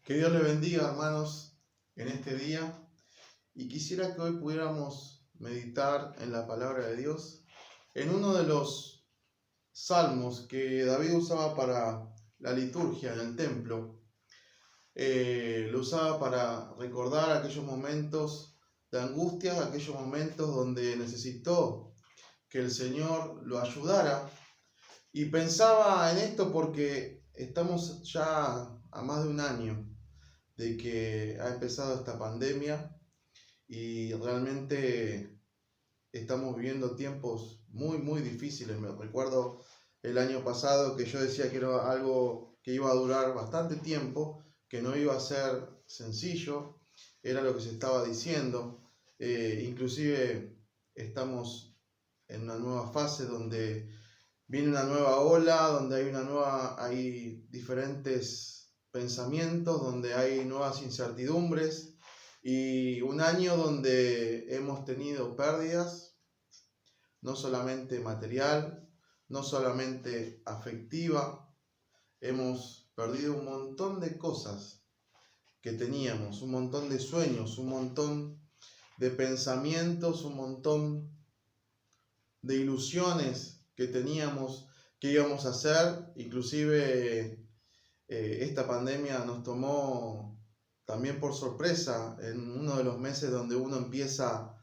Que Dios le bendiga, hermanos, en este día. Y quisiera que hoy pudiéramos meditar en la palabra de Dios, en uno de los salmos que David usaba para la liturgia en el templo. Lo usaba para recordar aquellos momentos de angustia, aquellos momentos donde necesitó que el Señor lo ayudara. Y pensaba en esto porque estamos ya a más de un año de que ha empezado esta pandemia y realmente estamos viviendo tiempos muy difíciles. Me recuerdo el año pasado que yo decía que era algo que iba a durar bastante tiempo, que no iba a ser sencillo, era lo que se estaba diciendo. Inclusive estamos en una nueva fase donde viene una nueva ola, donde hay diferentes pensamientos, donde hay nuevas incertidumbres y un año donde hemos tenido pérdidas, no solamente material, no solamente afectiva, hemos perdido un montón de cosas que teníamos, un montón de sueños, un montón de pensamientos, un montón de ilusiones que teníamos, que íbamos a hacer. Inclusive esta pandemia nos tomó también por sorpresa en uno de los meses donde uno empieza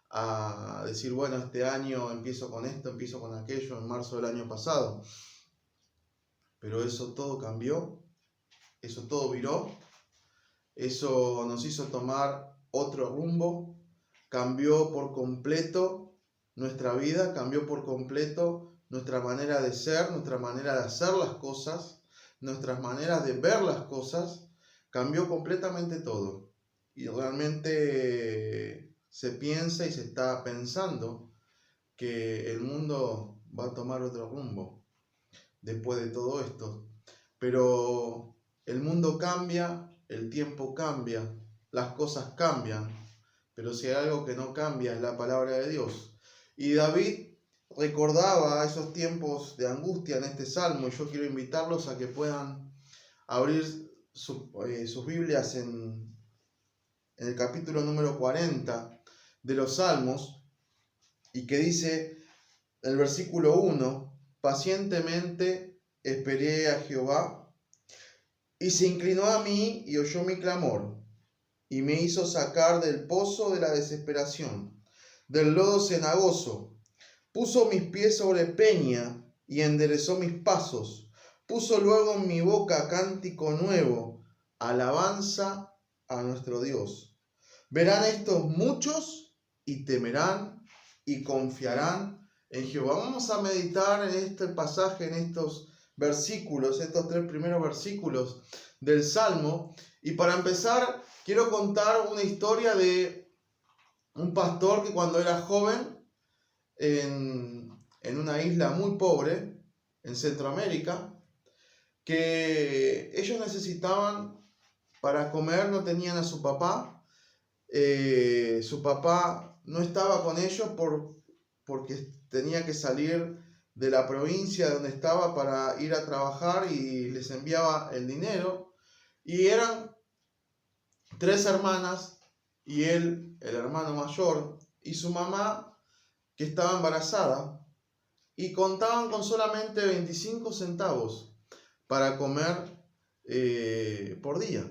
a decir, bueno, este año empiezo con esto, empiezo con aquello, en marzo del año pasado. Pero eso todo cambió, eso todo viró, eso nos hizo tomar otro rumbo, cambió por completo nuestra vida, cambió por completo nuestra manera de ser, nuestra manera de hacer las cosas, nuestras maneras de ver las cosas, cambió completamente todo. Y realmente se piensa y se está pensando que el mundo va a tomar otro rumbo después de todo esto. Pero el mundo cambia, el tiempo cambia, las cosas cambian, pero si hay algo que no cambia es la palabra de Dios. Y David recordaba esos tiempos de angustia en este salmo, y yo quiero invitarlos a que puedan abrir sus Biblias en el capítulo número 40 de los Salmos, y que dice el versículo 1: pacientemente esperé a Jehová, y se inclinó a mí y oyó mi clamor, y me hizo sacar del pozo de la desesperación, del lodo cenagoso. Puso mis pies sobre peña y enderezó mis pasos. Puso luego en mi boca cántico nuevo, alabanza a nuestro Dios. Verán estos muchos y temerán y confiarán en Jehová. Vamos a meditar en este pasaje, en estos versículos, estos 3 primeros versículos del Salmo. Y para empezar, quiero contar una historia de un pastor que cuando era joven, en una isla muy pobre, en Centroamérica, que ellos necesitaban para comer, no tenían a su papá. Su papá no estaba con ellos porque tenía que salir de la provincia donde estaba para ir a trabajar y les enviaba el dinero. Y eran 3 hermanas y él, el hermano mayor, y su mamá, que estaba embarazada, y contaban con solamente 25 centavos para comer por día.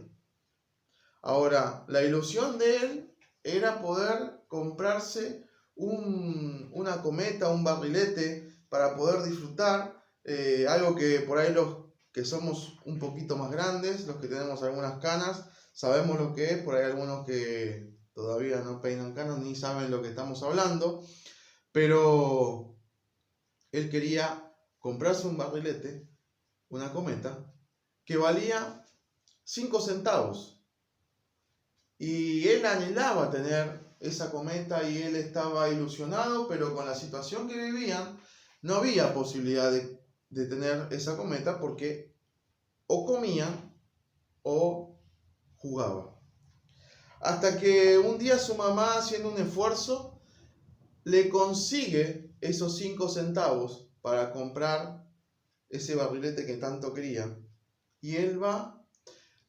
Ahora, la ilusión de él era poder comprarse una cometa, un barrilete para poder disfrutar, algo que por ahí los que somos un poquito más grandes, los que tenemos algunas canas, sabemos lo que es. Por ahí algunos que todavía no peinan canas ni saben lo que estamos hablando, pero él quería comprarse un barrilete, una cometa, que valía 5 centavos. Y él anhelaba tener esa cometa y él estaba ilusionado, pero con la situación que vivían no había posibilidad de tener esa cometa, porque o comían o jugaba. Hasta que un día su mamá, haciendo un esfuerzo, le consigue esos 5 centavos para comprar ese barrilete que tanto quería. Y él va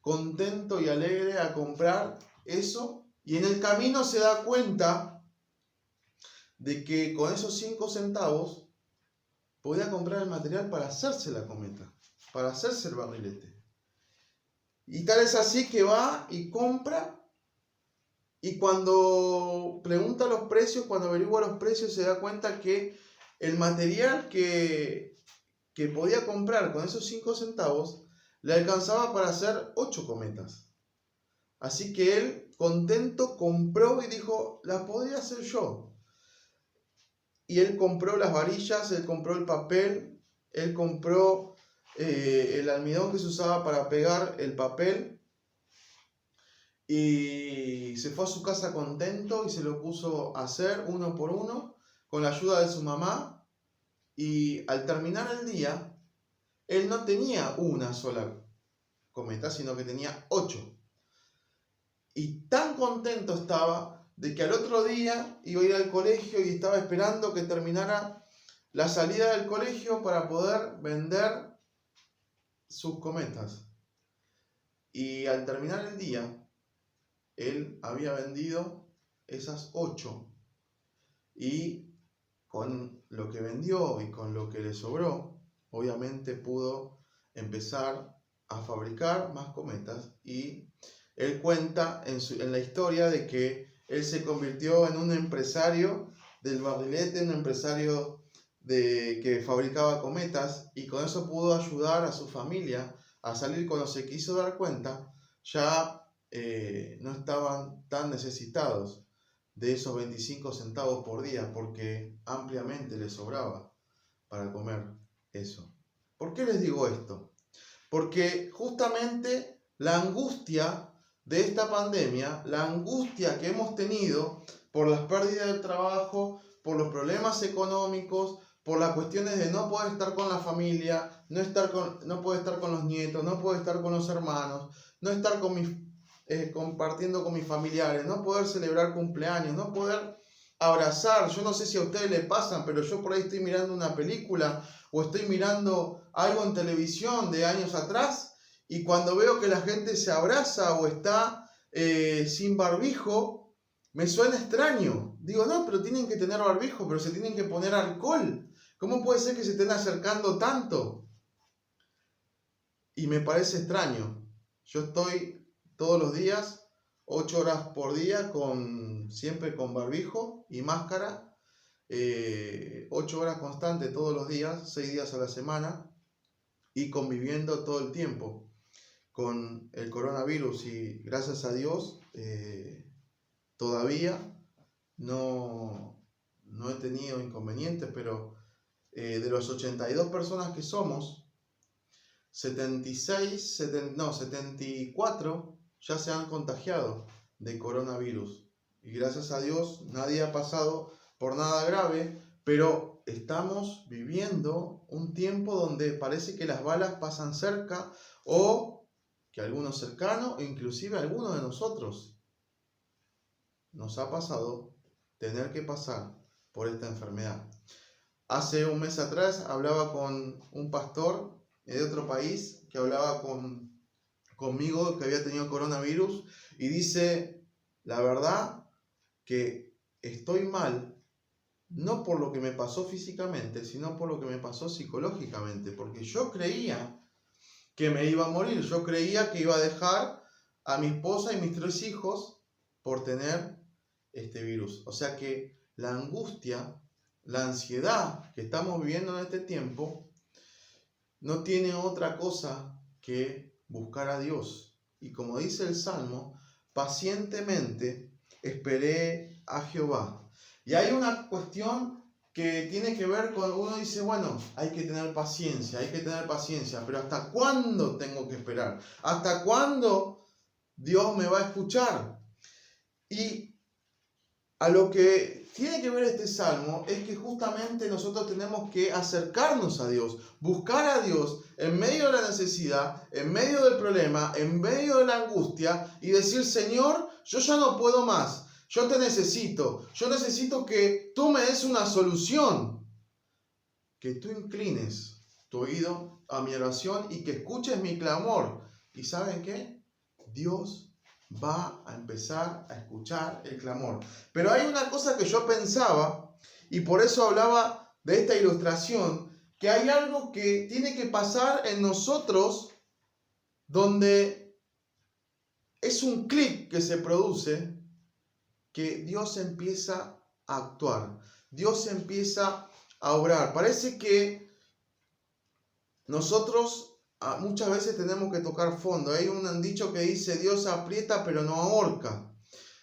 contento y alegre a comprar eso, y en el camino se da cuenta de que con esos 5 centavos podía comprar el material para hacerse la cometa, para hacerse el barrilete. Y tal es así que va y compra, y cuando pregunta los precios, cuando averigua los precios, se da cuenta que el material que podía comprar con esos 5 centavos le alcanzaba para hacer 8 cometas. Así que él, contento, compró y dijo, la podría hacer yo. Y él compró las varillas, él compró el papel, él compró el almidón que se usaba para pegar el papel, y se fue a su casa contento y se lo puso a hacer uno por uno con la ayuda de su mamá. Y al terminar el día, él no tenía una sola cometa, sino que tenía 8. Y tan contento estaba de que al otro día iba a ir al colegio y estaba esperando que terminara la salida del colegio para poder vender sus cometas. Y al terminar el día, él había vendido esas 8. Y con lo que vendió y con lo que le sobró, obviamente pudo empezar a fabricar más cometas. Y él cuenta en la historia de que él se convirtió en un empresario del barrilete, un empresario que fabricaba cometas, y con eso pudo ayudar a su familia a salir. Cuando se quiso dar cuenta, ya no estaban tan necesitados de esos 25 centavos por día, porque ampliamente les sobraba para comer eso. ¿Por qué les digo esto? Porque justamente la angustia de esta pandemia, la angustia que hemos tenido por las pérdidas del trabajo, por los problemas económicos, por las cuestiones de no poder estar con la familia, no poder estar con los nietos, no poder estar con los hermanos, no estar compartiendo con mis familiares, no poder celebrar cumpleaños, no poder abrazar. Yo no sé si a ustedes les pasan, pero yo por ahí estoy mirando una película o estoy mirando algo en televisión de años atrás, y cuando veo que la gente se abraza o está sin barbijo, me suena extraño. Digo, no, pero tienen que tener barbijo, pero se tienen que poner alcohol. ¿Cómo puede ser que se estén acercando tanto? Y me parece extraño. Yo estoy todos los días, 8 horas por día, siempre con barbijo y máscara, 8 horas constantes todos los días, 6 días a la semana, y conviviendo todo el tiempo con el coronavirus. Y gracias a Dios todavía no he tenido inconvenientes, pero de los 82 personas que somos, 74 ya se han contagiado de coronavirus. Y gracias a Dios nadie ha pasado por nada grave, pero estamos viviendo un tiempo donde parece que las balas pasan cerca, o que algunos cercanos, e inclusive algunos de nosotros, nos ha pasado tener que pasar por esta enfermedad. Hace un mes atrás hablaba con un pastor de otro país que hablaba conmigo, que había tenido coronavirus, y dice, la verdad que estoy mal, no por lo que me pasó físicamente, sino por lo que me pasó psicológicamente, porque yo creía que me iba a morir, yo creía que iba a dejar a mi esposa y mis 3 hijos por tener este virus. O sea que la angustia, la ansiedad que estamos viviendo en este tiempo no tiene otra cosa que buscar a Dios. Y como dice el Salmo, pacientemente esperé a Jehová. Y hay una cuestión que tiene que ver con, uno dice, bueno, hay que tener paciencia, pero ¿hasta cuándo tengo que esperar? ¿Hasta cuándo Dios me va a escuchar? Y a lo que tiene que ver este salmo es que justamente nosotros tenemos que acercarnos a Dios, buscar a Dios en medio de la necesidad, en medio del problema, en medio de la angustia, y decir, Señor, yo ya no puedo más, yo te necesito, yo necesito que tú me des una solución, que tú inclines tu oído a mi oración y que escuches mi clamor. ¿Y saben qué? Dios va a empezar a escuchar el clamor. Pero hay una cosa que yo pensaba, y por eso hablaba de esta ilustración, que hay algo que tiene que pasar en nosotros donde es un clic que se produce, que Dios empieza a actuar, Dios empieza a obrar. Parece que nosotros muchas veces tenemos que tocar fondo. Hay un dicho que dice: Dios aprieta pero no ahorca.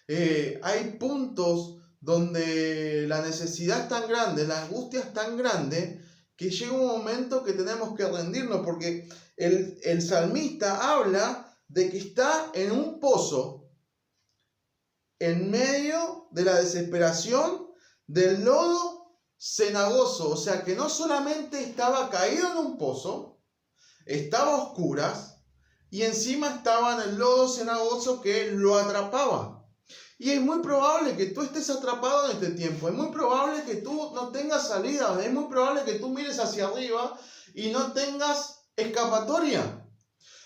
Hay puntos donde la necesidad es tan grande, la angustia es tan grande, que llega un momento que tenemos que rendirnos, porque el salmista habla de que está en un pozo, en medio de la desesperación, del lodo cenagoso. O sea que no solamente estaba caído en un pozo, estaba a oscuras, y encima estaba en el lodo cenagoso que lo atrapaba. Y es muy probable que tú estés atrapado en este tiempo. Es muy probable que tú no tengas salida. Es muy probable que tú mires hacia arriba y no tengas escapatoria.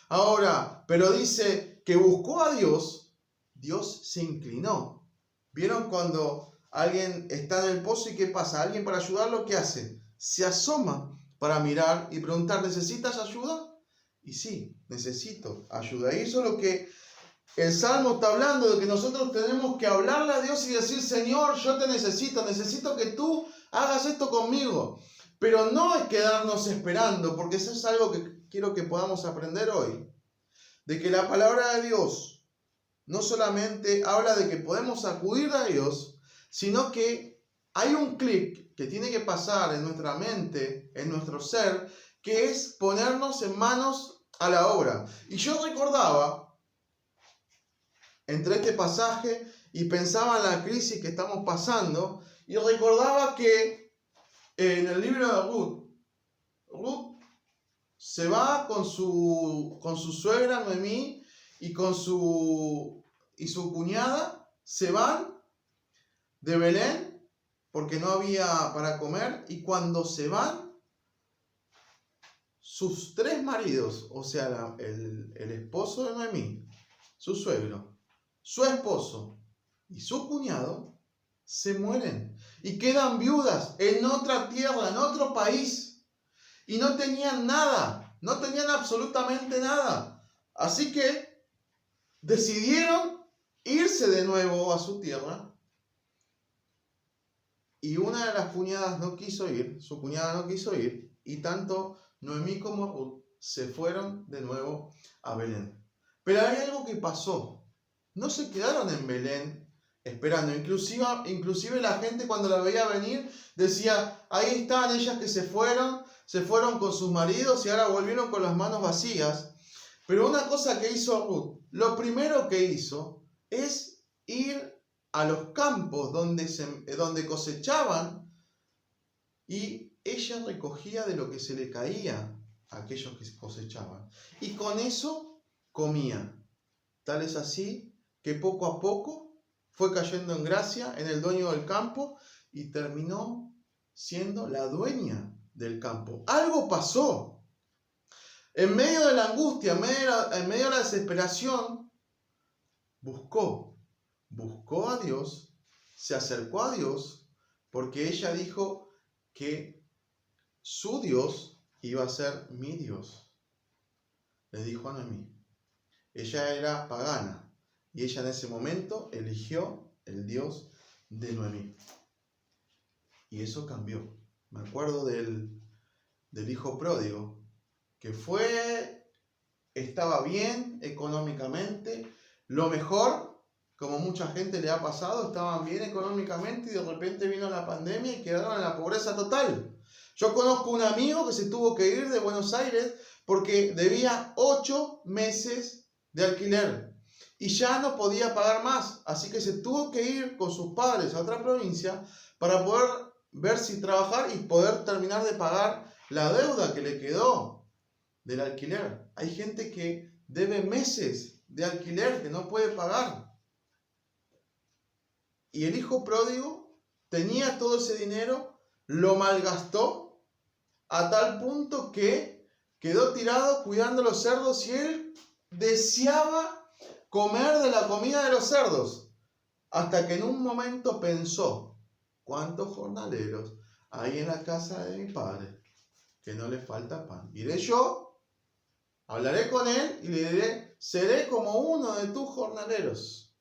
Ahora, pero dice que buscó a Dios, Dios se inclinó. ¿Vieron cuando alguien está en el pozo y qué pasa? ¿Alguien para ayudarlo qué hace? Se asoma para mirar y preguntar: ¿necesitas ayuda? Y sí, necesito ayuda. Y eso es lo que el Salmo está hablando, de que nosotros tenemos que hablarle a Dios y decir: Señor, yo te necesito que tú hagas esto conmigo. Pero no es quedarnos esperando, porque eso es algo que quiero que podamos aprender hoy. De que la palabra de Dios no solamente habla de que podemos acudir a Dios, sino que hay un clic que tiene que pasar en nuestra mente, en nuestro ser, que es ponernos en manos a la obra. Y yo recordaba, entre este pasaje y pensaba en la crisis que estamos pasando, y recordaba que en el libro de Ruth se va con su suegra Noemí y su cuñada, se van de Belén porque no había para comer, y cuando se van, sus 3 maridos, o sea, el esposo de Noemí, su suegro, su esposo y su cuñado, se mueren y quedan viudas en otra tierra, en otro país, y no tenían nada, no tenían absolutamente nada. Así que decidieron irse de nuevo a su tierra, y una de las cuñadas no quiso ir, su cuñada no quiso ir, y tanto Noemí como Ruth se fueron de nuevo a Belén. Pero hay algo que pasó. No se quedaron en Belén esperando. Inclusive la gente, cuando la veía venir, decía: ahí están ellas que se fueron con sus maridos y ahora volvieron con las manos vacías. Pero una cosa que hizo Ruth, lo primero que hizo es ir a los campos donde cosechaban, y ella recogía de lo que se le caía a aquellos que cosechaban. Y con eso comía. Tal es así que poco a poco fue cayendo en gracia en el dueño del campo y terminó siendo la dueña del campo. Algo pasó. En medio de la angustia, en medio de la desesperación, buscó a Dios, se acercó a Dios, porque ella dijo que su Dios iba a ser mi Dios. Le dijo a Noemí. Ella era pagana, y ella en ese momento eligió el Dios de Noemí. Y eso cambió. Me acuerdo del hijo pródigo, que estaba bien económicamente, lo mejor, como mucha gente le ha pasado, estaban bien económicamente, y de repente vino la pandemia y quedaron en la pobreza total. Yo conozco un amigo que se tuvo que ir de Buenos Aires porque debía 8 meses de alquiler y ya no podía pagar más, así que se tuvo que ir con sus padres a otra provincia para poder ver si trabajar y poder terminar de pagar la deuda que le quedó del alquiler. Hay gente que debe meses de alquiler que no puede pagar. Y el hijo pródigo tenía todo ese dinero, lo malgastó a tal punto que quedó tirado cuidando los cerdos, y él deseaba comer de la comida de los cerdos, hasta que en un momento pensó, ¿cuántos jornaleros hay en la casa de mi padre que no le falta pan? Iré yo, hablaré con él y le diré, seré como uno de tus jornaleros.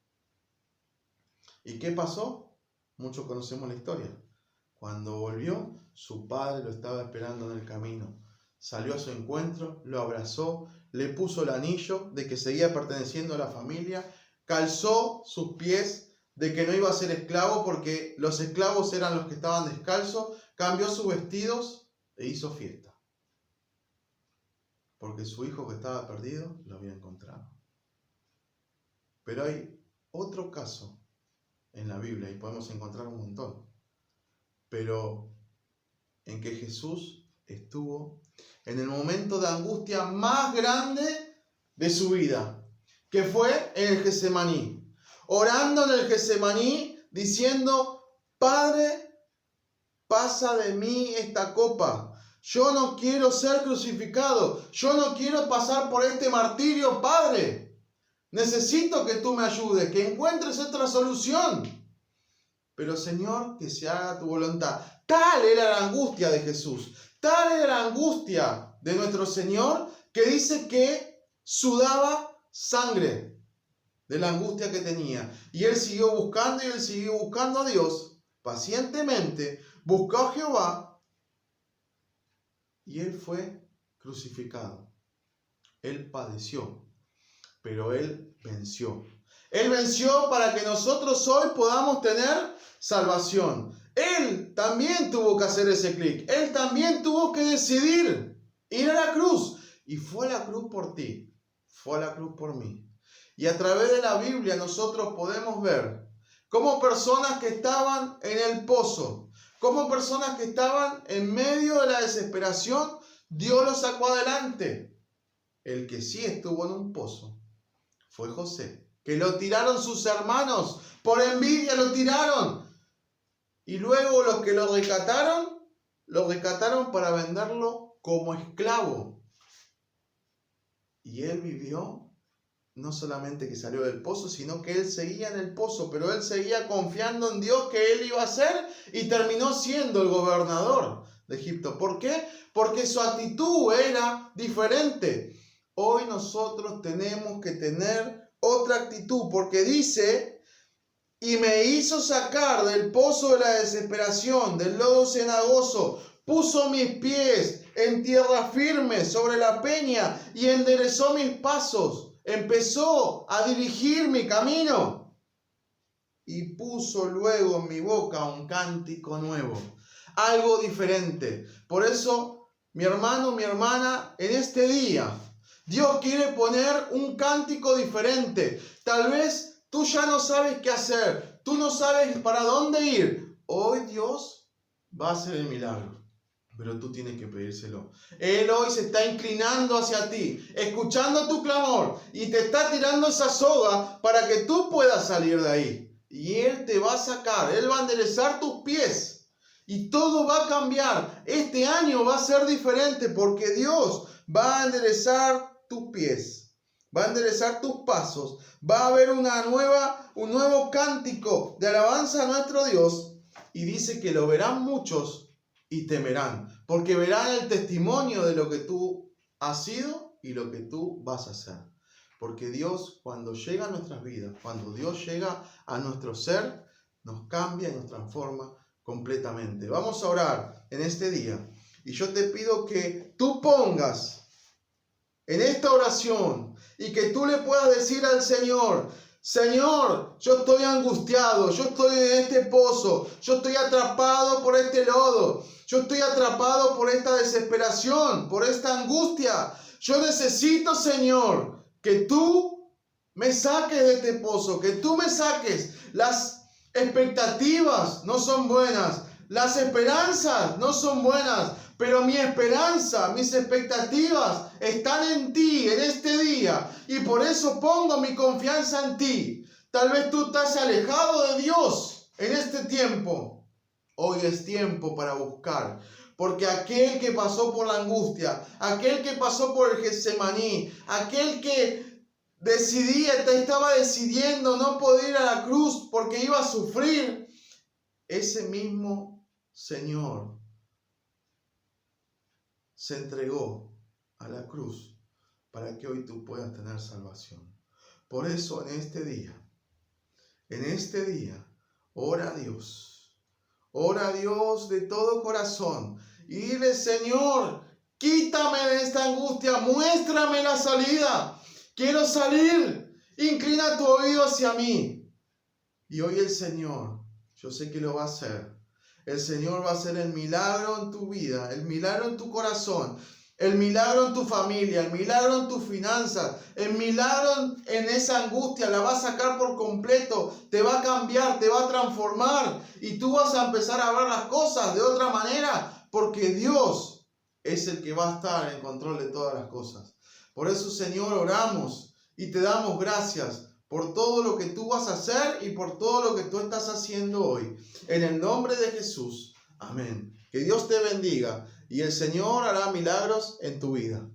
¿Y qué pasó? Muchos conocemos la historia. Cuando volvió, su padre lo estaba esperando en el camino. Salió a su encuentro, lo abrazó, le puso el anillo de que seguía perteneciendo a la familia, calzó sus pies de que no iba a ser esclavo porque los esclavos eran los que estaban descalzos, cambió sus vestidos e hizo fiesta. Porque su hijo que estaba perdido lo había encontrado. Pero hay otro caso en la Biblia y podemos encontrar un montón, pero en que Jesús estuvo en el momento de angustia más grande de su vida, que fue en el Getsemaní, orando en el Getsemaní, diciendo, Padre, pasa de mí esta copa. Yo no quiero ser crucificado. Yo no quiero pasar por este martirio, Padre. Necesito que tú me ayudes, que encuentres otra solución. Pero Señor, que se haga tu voluntad. Tal era la angustia de Jesús. Tal era la angustia de nuestro Señor, que dice que sudaba sangre de la angustia que tenía. Y él siguió buscando y él siguió buscando a Dios pacientemente. Buscó a Jehová y él fue crucificado. Él padeció, pero él venció. Él venció para que nosotros hoy podamos tener salvación. Él también tuvo que hacer ese clic. Él también tuvo que decidir ir a la cruz. Y fue a la cruz por ti. Fue a la cruz por mí. Y a través de la Biblia nosotros podemos ver cómo personas que estaban en el pozo, cómo personas que estaban en medio de la desesperación, Dios los sacó adelante. El que sí estuvo en un pozo fue José, que lo tiraron sus hermanos, por envidia lo tiraron. Y luego los que lo rescataron para venderlo como esclavo. Y él vivió, no solamente que salió del pozo, sino que él seguía en el pozo, pero él seguía confiando en Dios que él iba a ser y terminó siendo el gobernador de Egipto. ¿Por qué? Porque su actitud era diferente. Hoy nosotros tenemos que tener otra actitud, porque dice, y me hizo sacar del pozo de la desesperación, del lodo cenagoso, puso mis pies en tierra firme sobre la peña y enderezó mis pasos, empezó a dirigir mi camino y puso luego en mi boca un cántico nuevo, algo diferente. Por eso, mi hermano, mi hermana, en este día, Dios quiere poner un cántico diferente. Tal vez tú ya no sabes qué hacer, tú no sabes para dónde ir. Hoy Dios va a hacer el milagro, pero tú tienes que pedírselo. Él hoy se está inclinando hacia ti, escuchando tu clamor y te está tirando esa soga para que tú puedas salir de ahí. Y Él te va a sacar, Él va a enderezar tus pies y todo va a cambiar. Este año va a ser diferente porque Dios va a enderezar tus pies, va a enderezar tus pasos, va a haber un nuevo cántico de alabanza a nuestro Dios, y dice que lo verán muchos y temerán, porque verán el testimonio de lo que tú has sido y lo que tú vas a hacer. Porque Dios, cuando llega a nuestras vidas, cuando Dios llega a nuestro ser, nos cambia y nos transforma completamente. Vamos a orar en este día, y yo te pido que tú pongas en esta oración y que tú le puedas decir al Señor, Señor, yo estoy angustiado, yo estoy en este pozo, yo estoy atrapado por este lodo, yo estoy atrapado por esta desesperación, por esta angustia. Yo necesito, Señor, que tú me saques de este pozo, que tú me saques. Las expectativas no son buenas, las esperanzas no son buenas, pero mi esperanza, mis expectativas están en ti en este día, y por eso pongo mi confianza en ti. Tal vez tú estás alejado de Dios en este tiempo. Hoy es tiempo para buscar, porque aquel que pasó por la angustia, aquel que pasó por el Getsemaní, aquel que estaba decidiendo no poder ir a la cruz porque iba a sufrir, ese mismo Señor se entregó a la cruz para que hoy tú puedas tener salvación. Por eso en este día, ora a Dios de todo corazón y dile: Señor, quítame de esta angustia, muéstrame la salida, quiero salir, inclina tu oído hacia mí. Y hoy el Señor, yo sé que lo va a hacer. El Señor va a hacer el milagro en tu vida, el milagro en tu corazón, el milagro en tu familia, el milagro en tus finanzas, el milagro en esa angustia. La va a sacar por completo, te va a cambiar, te va a transformar y tú vas a empezar a ver las cosas de otra manera, porque Dios es el que va a estar en control de todas las cosas. Por eso, Señor, oramos y te damos gracias por todo lo que tú vas a hacer y por todo lo que tú estás haciendo hoy. En el nombre de Jesús. Amén. Que Dios te bendiga y el Señor hará milagros en tu vida.